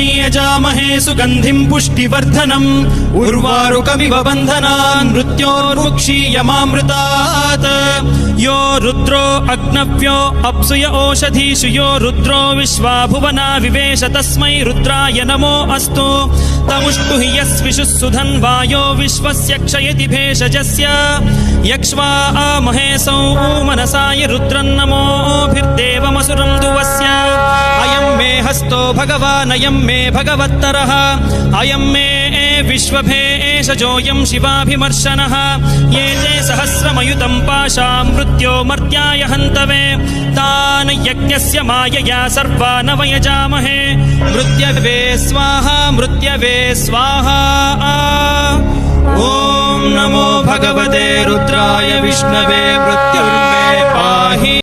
वै यजामहे सुगन्धिं पुष्टिवर्धनम् उर्वारुकमिव बन्धनान् मृत्योर्मुक्षीयमामृतात् यो रुद्रो अग्नव्यो अप्सुय ओषधीषु यो रुद्रो विश्वा भुवना विवेश तस्मै रुद्राय नमो अस्तु तमुष्टु हि यस्विषुः सुधन्वायो विश्वस्य क्षयति भेषजस्य यक्ष्वा महेशौ मनसाय रुद्रन्नमोभिर्देवमसुरं दुवस्य अयं मे हस्तो भगवान् अयं मे भगवत्तरः अयं मे विश्वभेषजोऽयं शिवाभिमर्शनः ये ते सहस्रमयुतं पाशां मृत्यो मर्त्याय हन्तवे तान् यज्ञस्य मायया सर्वान् वयजामहे मृत्यवे स्वाहा मृत्यवे स्वाहा ॐ नमो भगवते रुद्राय विष्णवे मृत्युर्मे पाहि।